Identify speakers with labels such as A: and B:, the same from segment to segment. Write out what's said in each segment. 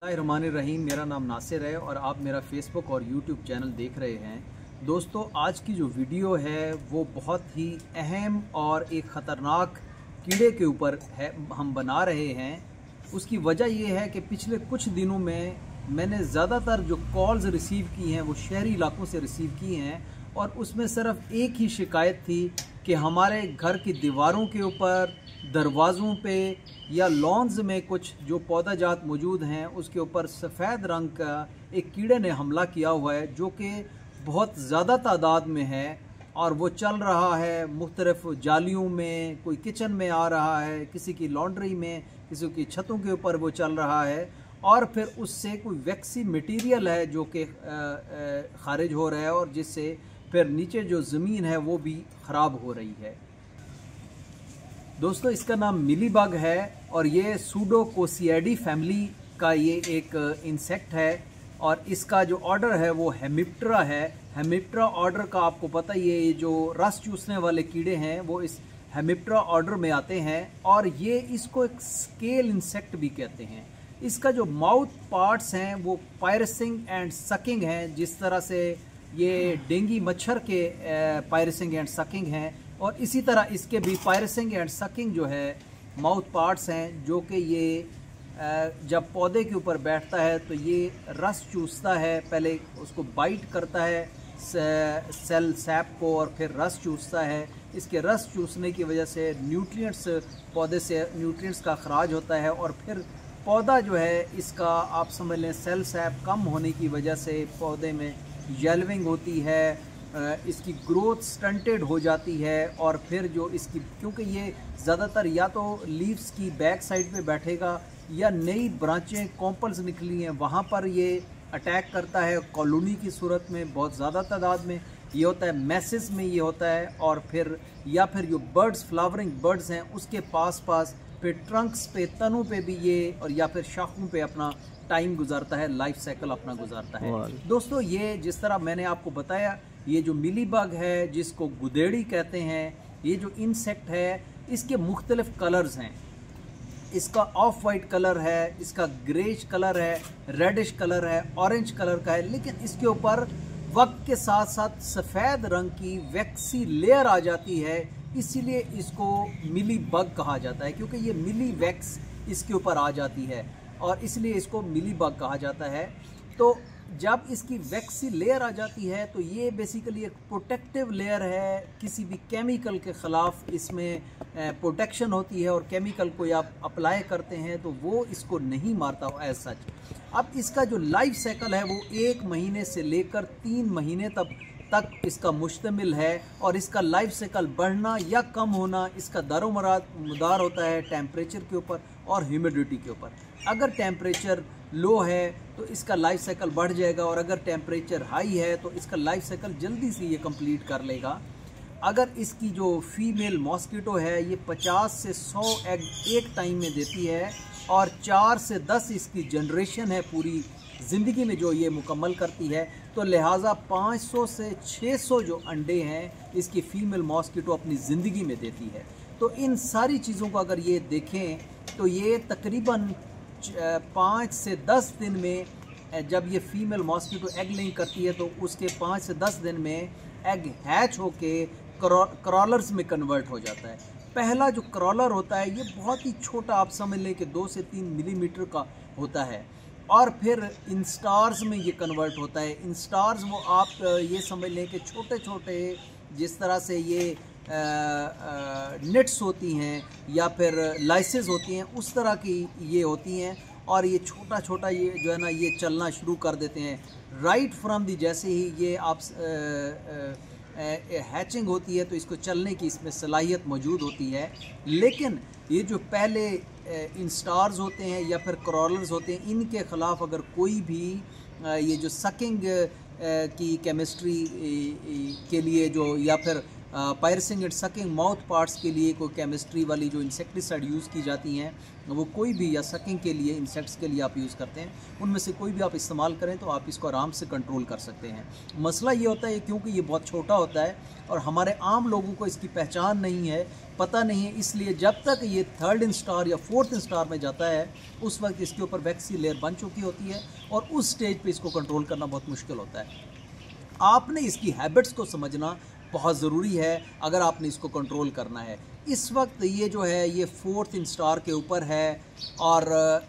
A: रहीम, मेरा नाम नासिर है और आप मेरा फेसबुक और यूट्यूब चैनल देख रहे हैं। दोस्तों, आज की जो वीडियो है वो बहुत ही अहम और एक ख़तरनाक कीड़े के ऊपर है हम बना रहे हैं। उसकी वजह ये है कि पिछले कुछ दिनों में मैंने ज़्यादातर जो कॉल्स रिसीव की हैं वो शहरी इलाकों से रिसीव की हैं और उसमें सिर्फ एक ही शिकायत थी कि हमारे घर की दीवारों के ऊपर, दरवाज़ों पे या लॉन्स में कुछ जो पौधा जात मौजूद हैं उसके ऊपर सफ़ेद रंग का एक कीड़े ने हमला किया हुआ है, जो कि बहुत ज़्यादा तादाद में है और वो चल रहा है मुख्तलिफ जालियों में, कोई किचन में आ रहा है, किसी की लॉन्ड्री में, किसी की छतों के ऊपर वो चल रहा है और फिर उससे कोई वैक्सी मटीरियल है जो कि खारिज हो रहा है और जिससे फिर नीचे जो ज़मीन है वो भी ख़राब हो रही है। दोस्तों, इसका नाम मिली बग है और ये सूडोकोसिएडी फैमिली का ये एक इंसेक्ट है और इसका जो ऑर्डर है वो हेमिप्टेरा है। हेमिप्टेरा ऑर्डर का आपको पता ही है, ये जो रस चूसने वाले कीड़े हैं वो इस हेमिप्टेरा ऑर्डर में आते हैं और ये इसको एक स्केल इंसेक्ट भी कहते हैं। इसका जो माउथ पार्ट्स हैं वो पायरसिंग एंड सकिंग हैं, जिस तरह से ये डेंगी मच्छर के पायरसिंग एंड सकिंग हैं और इसी तरह इसके भी पायरसिंग एंड सकिंग जो है माउथ पार्ट्स हैं, जो कि ये जब पौधे के ऊपर बैठता है तो ये रस चूसता है, पहले उसको बाइट करता है सेल सैप को और फिर रस चूसता है। इसके रस चूसने की वजह से न्यूट्रिएंट्स, पौधे से न्यूट्रिएंट्स का अखराज होता है और फिर पौधा जो है इसका आप समझ लें सेल सैप कम होने की वजह से पौधे में येल्विंग होती है, इसकी ग्रोथ स्टंटेड हो जाती है और फिर जो इसकी, क्योंकि ये ज़्यादातर या तो लीव्स की बैक साइड पे बैठेगा या नई ब्रांचें कॉम्पल्स निकली हैं वहाँ पर ये अटैक करता है। कॉलोनी की सूरत में बहुत ज़्यादा तादाद में ये होता है, मैसेस में ये होता है और फिर या फिर जो बर्ड्स, फ्लावरिंग बर्ड्स हैं उसके पास फिर ट्रंक्स पे, तनों पे भी ये और या फिर शाखों पे अपना टाइम गुजारता है, लाइफ साइकिल अपना गुजारता है। दोस्तों, ये जिस तरह मैंने आपको बताया, ये जो मिली बग है जिसको गुदेड़ी कहते हैं, ये जो इंसेक्ट है इसके मुख्तलिफ कलर्स हैं। इसका ऑफ वाइट कलर है, इसका ग्रेश कलर है, रेडिश कलर है, ऑरेंज कलर का है, लेकिन इसके ऊपर वक्त के साथ साथ सफ़ेद रंग की वैक्सी लेयर आ जाती है, इसीलिए इसको मिली बग कहा जाता है, क्योंकि ये मिली वैक्स इसके ऊपर आ जाती है और इसलिए इसको मिली बग कहा जाता है। तो जब इसकी वैक्सी लेयर आ जाती है तो ये बेसिकली एक प्रोटेक्टिव लेयर है, किसी भी केमिकल के ख़िलाफ़ इसमें प्रोटेक्शन होती है और केमिकल कोई आप अप्लाई करते हैं तो वो इसको नहीं मारता एज सच। अब इसका जो लाइफ साइकिल है वो 1 महीने से लेकर 3 महीने तक इसका मुश्तमिल है और इसका लाइफ साइकिल बढ़ना या कम होना इसका दारोमदार होता है टेम्परेचर के ऊपर और ह्यूमिडिटी के ऊपर। अगर टेम्परेचर लो है तो इसका लाइफ साइकिल बढ़ जाएगा और अगर टेम्परेचर हाई है तो इसका लाइफ साइकिल जल्दी से ये कंप्लीट कर लेगा। अगर इसकी जो फीमेल मॉस्किटो है ये 50 से 100 एग एक टाइम में देती है और 4 से 10 इसकी जनरेशन है पूरी ज़िंदगी में जो ये मुकम्मल करती है, तो लिहाजा 500 से 600 जो अंडे हैं इसकी फ़ीमेल मॉस्किटो अपनी ज़िंदगी में देती है। तो इन सारी चीज़ों को अगर ये देखें तो ये तकरीबन 5 से 10 दिन में, जब ये फ़ीमेल मॉस्किटो एग लेइंग करती है तो उसके 5 से 10 दिन में एग हैच होके क्रॉलर्स में कन्वर्ट हो जाता है। पहला जो क्रॉलर होता है ये बहुत ही छोटा, आप समझ लें कि 2 से 3 मिलीमीटर का होता है और फिर इंस्टार्स में ये कन्वर्ट होता है। इंस्टार्स वो आप ये समझ लें कि छोटे छोटे, जिस तरह से ये नेट्स होती हैं या फिर लाइसेस होती हैं उस तरह की ये होती हैं और ये छोटा छोटा ये जो है ना ये चलना शुरू कर देते हैं राइट फ्रॉम दी, जैसे ही ये आप हैचिंग होती है तो इसको चलने की इसमें सलाहियत मौजूद होती है। लेकिन ये जो पहले इंस्टार्स होते हैं या फिर क्रॉलर्स होते हैं, इनके ख़िलाफ़ अगर कोई भी ये जो सकिंग की केमिस्ट्री के लिए जो या फिर पायरसिंग एंड सकिंग माउथ पार्ट्स के लिए कोई केमिस्ट्री वाली जो इंसेक्टिसाइड यूज़ की जाती हैं वो कोई भी, या सकिंग के लिए इंसेक्ट्स के लिए आप यूज़ करते हैं, उनमें से कोई भी आप इस्तेमाल करें तो आप इसको आराम से कंट्रोल कर सकते हैं। मसला ये होता है क्योंकि ये बहुत छोटा होता है और हमारे आम लोगों को इसकी पहचान नहीं है, पता नहीं है, इसलिए जब तक ये 3rd स्टार या 4th स्टार में जाता है उस वक्त इसके ऊपर वैक्सी लेयर बन चुकी होती है और उस स्टेज पे इसको कंट्रोल करना बहुत मुश्किल होता है। आपने इसकी हैबिट्स को समझना बहुत ज़रूरी है अगर आपने इसको कंट्रोल करना है। इस वक्त ये जो है ये 4th स्टार के ऊपर है और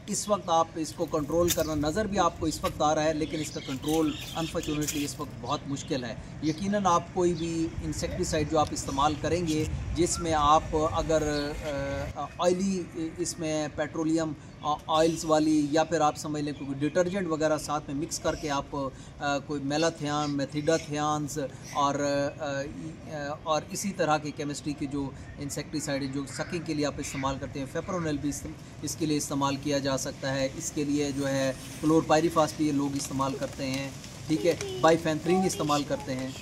A: इस वक्त आप इसको कंट्रोल करना नज़र भी आपको इस वक्त आ रहा है, लेकिन इसका कंट्रोल अनफॉर्चुनेटली इस वक्त बहुत मुश्किल है। यकीनन आप कोई भी इंसेक्टिसाइड जो आप इस्तेमाल करेंगे जिसमें आप अगर ऑयली इसमें पेट्रोलियम ऑयल्स वाली या फिर आप समझ लें कोई डिटर्जेंट वगैरह साथ में मिक्स करके आप कोई मेलाथियान, मेथिडाथियान्स और इसी तरह की केमिस्ट्री की जो इंसेक्टिसाइड जो सकिंग के लिए आप इस्तेमाल करते हैं, फेप्रोनिल भी इसके लिए इस्तेमाल किया जा सकता है। इसके लिए जो है क्लोरपाइरीफास भी लोग इस्तेमाल करते हैं, ठीक है, बाइफेंथ्रीन इस्तेमाल करते हैं।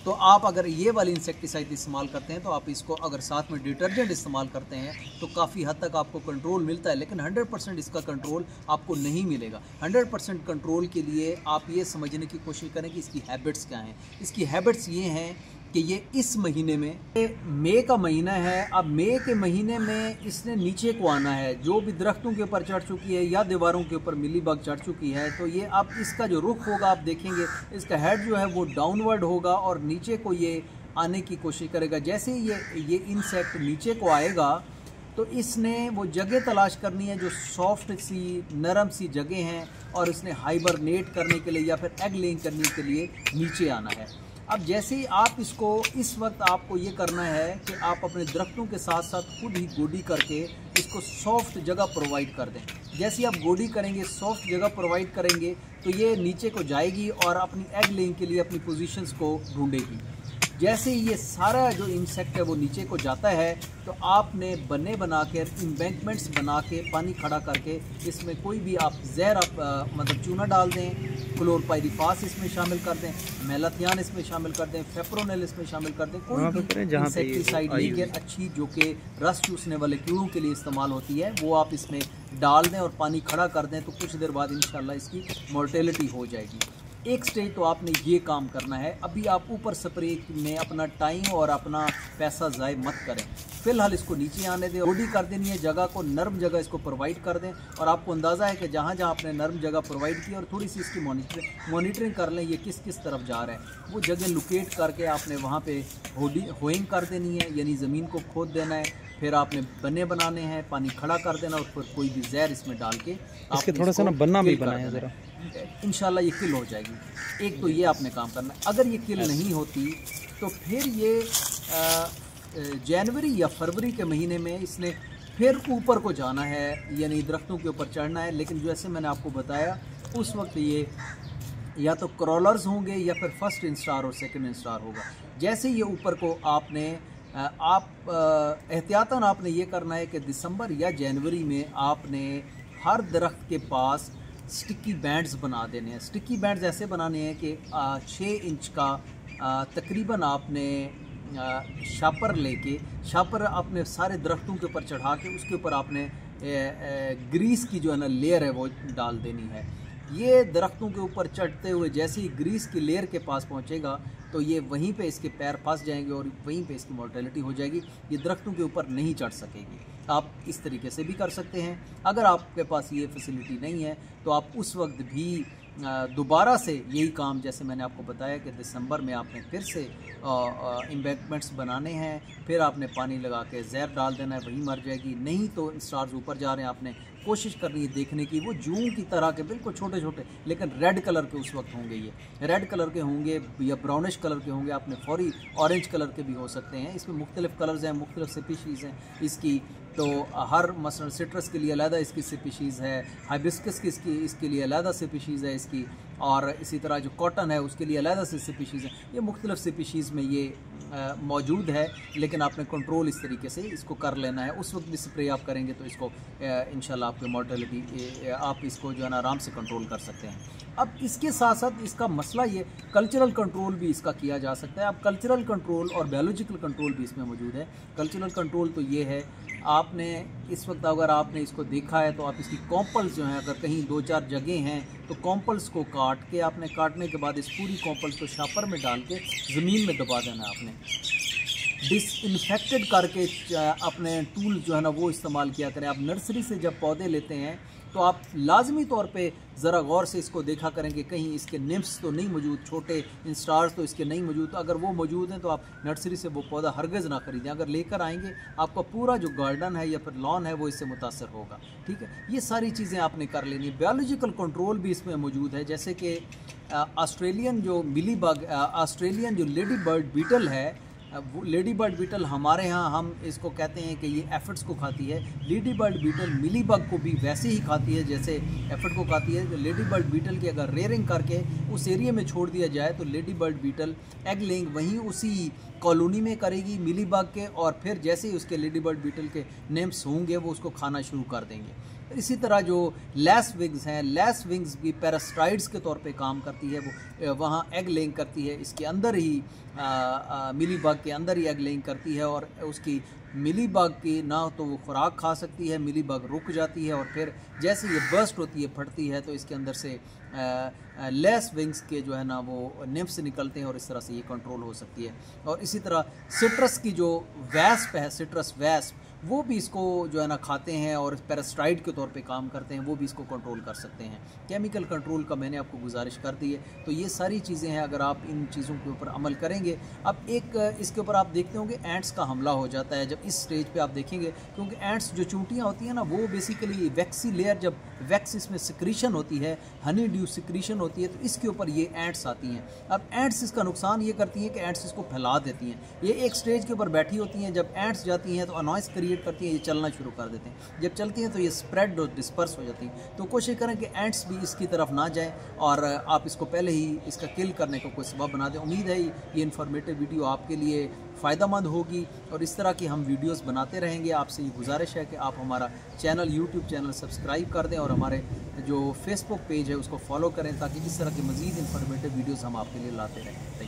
A: तो आप अगर ये वाली इंसेक्टिसाइड इस्तेमाल करते हैं तो आप इसको अगर साथ में डिटर्जेंट इस्तेमाल करते हैं तो काफ़ी हद तक आपको कंट्रोल मिलता है, लेकिन 100% इसका कंट्रोल आपको नहीं मिलेगा। 100% कंट्रोल के लिए आप ये समझने की कोशिश करें कि इसकी हैबिट्स क्या हैं। इसकी हैबिट्स ये हैं कि ये इस महीने में, मई का महीना है, अब मई के महीने में इसने नीचे को आना है, जो भी दरख्तों के ऊपर चढ़ चुकी है या दीवारों के ऊपर मिलीबग चढ़ चुकी है तो ये अब इसका जो रुख होगा आप देखेंगे इसका हेड जो है वो डाउनवर्ड होगा और नीचे को ये आने की कोशिश करेगा। जैसे ये इंसेक्ट नीचे को आएगा तो इसने वो जगह तलाश करनी है जो सॉफ्ट सी नरम सी जगह हैं और इसने हाइबरनेट करने के लिए या फिर एग लेइंग करने के लिए नीचे आना है। अब जैसे ही आप इसको, इस वक्त आपको ये करना है कि आप अपने दरख्तों के साथ साथ खुद ही गोडी करके इसको सॉफ्ट जगह प्रोवाइड कर दें। जैसे ही आप गोडी करेंगे, सॉफ्ट जगह प्रोवाइड करेंगे तो ये नीचे को जाएगी और अपनी एग लेइंग के लिए अपनी पोजीशंस को ढूंढेगी। जैसे ही ये सारा जो इंसेक्ट है वो नीचे को जाता है तो आपने बने बना के, इम्बैंकमेंट्स बना के, पानी खड़ा करके इसमें कोई भी आप जहर आप मतलब चूना डाल दें, क्लोरपाइरीफास इसमें शामिल कर दें, मेलाथियान इसमें शामिल कर दें, फेप्रोनिल इसमें शामिल कर दें, कोई भी इंसेक्टिसाइड लेकर अच्छी जो कि रस चूसने वाले कीड़ों के लिए इस्तेमाल होती है वो आप इसमें डाल दें और पानी खड़ा कर दें तो कुछ देर बाद इंशाल्लाह इसकी मोर्टेलिटी हो जाएगी। एक स्टेज तो आपने ये काम करना है। अभी आप ऊपर स्प्रे में अपना टाइम और अपना पैसा ज़ाय मत करें, फ़िलहाल इसको नीचे आने दें, गोडी कर देनी है, जगह को नरम जगह इसको प्रोवाइड कर दें और आपको अंदाज़ा है कि जहाँ जहाँ आपने नरम जगह प्रोवाइड की और थोड़ी सी इसकी मॉनिटरिंग कर लें ये किस किस तरफ जा रहा है, वो जगह लोकेट करके आपने वहाँ पे होइंग कर देनी है, यानी ज़मीन को खोद देना है। फिर आपने बने बनाने हैं, पानी खड़ा कर देना और फिर कोई भी जहर इसमें डाल के
B: इसके थोड़ा सा ना बनना भी बनाया ज़रा,
A: इंशाल्लाह ये किल हो जाएगी। एक तो ये आपने काम करना है। अगर ये किल नहीं होती तो फिर ये जनवरी या फरवरी के महीने में इसने फिर ऊपर को जाना है, यानी दरख्तों के ऊपर चढ़ना है। लेकिन जैसे मैंने आपको बताया उस वक्त ये या तो क्रॉलर्स होंगे या फिर 1st स्टार और 2nd स्टार होगा। जैसे ये ऊपर को आपने एहतियातन आपने ये करना है कि दिसंबर या जनवरी में आपने हर दरख्त के पास स्टिकी बैंड्स बना देने हैं। स्टिकी बैंड्स ऐसे बनाने हैं कि 6 इंच का तकरीबन आपने शापर लेके, शापर अपने सारे दरख्तों के ऊपर चढ़ा के उसके ऊपर आपने ग्रीस की जो है ना लेयर है वो डाल देनी है। ये दरख्तों के ऊपर चढ़ते हुए जैसे ही ग्रीस की लेयर के पास पहुंचेगा तो ये वहीं पे इसके पैर फंस जाएंगे और वहीं पे इसकी मोर्टेलिटी हो जाएगी, ये दरख्तों के ऊपर नहीं चढ़ सकेगी। आप इस तरीके से भी कर सकते हैं। अगर आपके पास ये फैसिलिटी नहीं है तो आप उस वक्त भी दोबारा से यही काम, जैसे मैंने आपको बताया कि दिसंबर में आपने फिर से एम्बैंकमेंट्स बनाने हैं, फिर आपने पानी लगा के जहर डाल देना है, वहीं मर जाएगी। नहीं तो स्टार्स ऊपर जा रहे हैं, आपने कोशिश करनी है देखने की, वो जूं की तरह के बिल्कुल छोटे छोटे लेकिन रेड कलर के उस वक्त होंगे, ये रेड कलर के होंगे या ब्राउनिश कलर के होंगे, आपने फौरी ऑरेंज कलर के भी हो सकते हैं। इसमें मुख्तलिफ कलर्स हैं, मुख्तलिफ स्पीशीज़ हैं इसकी। तो हर मसलन सिट्रस के लिए अलग इसकी स्पीशीज़ है, हाइबिस्कस की इसके लिए अलग स्पीशीज़ है इसकी, और इसी तरह जो कॉटन है उसके लिए अलग से स्पीशीज़ है। ये मुख्तलिफ स्पीशीज़ में ये मौजूद है, लेकिन आपने कंट्रोल इस तरीके से इसको कर लेना है। उस वक्त भी स्प्रे आप करेंगे तो इसको इंशाल्लाह आपके मोर्टेलिटी, आप इसको जो है ना आराम से कंट्रोल कर सकते हैं। अब इसके साथ साथ इसका मसला ये कल्चरल कंट्रोल भी इसका किया जा सकता है। अब कल्चरल कंट्रोल और बायोलॉजिकल कंट्रोल भी इसमें मौजूद है। कल्चरल कंट्रोल तो ये है, आपने इस वक्त अगर आपने इसको देखा है तो आप इसकी कॉम्पल्स जो हैं, अगर कहीं 2-4 जगह हैं तो कॉम्पल्स को काट के, आपने काटने के बाद इस पूरी कॉम्पल्स को शापर में डाल के ज़मीन में दबा देना है। आपने डिसइंफेक्टेड करके अपने टूल जो है ना वो इस्तेमाल किया करें। आप नर्सरी से जब पौधे लेते हैं तो आप लाजमी तौर पे ज़रा गौर से इसको देखा करें कि कहीं इसके निम्स तो नहीं मौजूद, छोटे इंस्टार्स तो इसके नहीं मौजूद। अगर वो मौजूद हैं तो आप नर्सरी से वो पौधा हरगिज़ ना खरीदें। अगर लेकर आएंगे आपका पूरा जो गार्डन है या फिर लॉन है वो इससे मुतासर होगा। ठीक है, ये सारी चीज़ें आपने कर लेनी है। बायोलॉजिकल कंट्रोल भी इसमें मौजूद है, जैसे कि ऑस्ट्रेलियन जो मिलीबग, ऑस्ट्रेलियन जो लेडी बर्ड बीटल है, वो लेडी बर्ड बीटल हमारे यहाँ हम इसको कहते हैं कि ये एफिड्स को खाती है। Lady bird beetle mealy bug को भी वैसे ही खाती है जैसे एफिड को खाती है। तो लेडी बर्ड बीटल की अगर रेयरिंग करके उस एरिया में छोड़ दिया जाए तो lady bird beetle egg laying वहीं उसी कॉलोनी में करेगी मिली बग के, और फिर जैसे ही उसके लेडी बर्ड बीटल के नेम्स होंगे वो उसको खाना शुरू कर देंगे। इसी तरह जो लैस विंग्स हैं, लैस विंग्स भी पैरासाइट्स के तौर पे काम करती है। वो वहाँ एग लेइंग करती है, इसके अंदर ही मिली बग के अंदर ही एग लेइंग करती है, और उसकी मिली बग की ना तो वो खुराक खा सकती है, मिली बग रुक जाती है, और फिर जैसे ये बर्स्ट होती है, फटती है, तो इसके अंदर से लेस विंग्स के जो है ना वो निम्स निकलते हैं, और इस तरह से ये कंट्रोल हो सकती है। और इसी तरह सिट्रस की जो वैस्प है, सिट्रस वैस्प, वो भी इसको जो है ना खाते हैं और पैरासाइट के तौर पे काम करते हैं, वो भी इसको कंट्रोल कर सकते हैं। केमिकल कंट्रोल का मैंने आपको गुजारिश कर दी है। तो ये सारी चीज़ें हैं, अगर आप इन चीज़ों के ऊपर अमल करेंगे। अब एक इसके ऊपर आप देखते होंगे एंट्स का हमला हो जाता है जब इस स्टेज पे आप देखेंगे, क्योंकि एंट्स जो चूंटियाँ होती हैं ना वो बेसिकली वैक्सी लेयर, जब वैक्स इसमें सिक्रीशन होती है, हनी ड्यू सिक्रीशन होती है, तो इसके ऊपर ये एंट्स आती हैं। अब एंट्स इसका नुकसान ये करती हैं कि एंट्स इसको फैला देती हैं। ये एक स्टेज के ऊपर बैठी होती हैं, जब एंट्स जाती हैं तो अनॉइस क्रिएट करती हैं, ये चलना शुरू कर देते हैं। जब चलती हैं तो ये स्प्रेड और डिस्पर्स हो जाती हैं। तो कोशिश करें कि एंट्स भी इसकी तरफ ना जाएं और आप इसको पहले ही इसका किल करने का कोई सबब बना दें। उम्मीद है ये इन्फॉर्मेटिव वीडियो आपके लिए फ़ायदेमंद होगी, और इस तरह की हम वीडियोस बनाते रहेंगे। आपसे ये गुजारिश है कि आप हमारा चैनल, यूट्यूब चैनल सब्सक्राइब कर दें, और हमारे जो फेसबुक पेज है उसको फॉलो करें, ताकि इस तरह की मज़ीद इन्फॉर्मेटिव वीडियोस हम आपके लिए लाते रहें।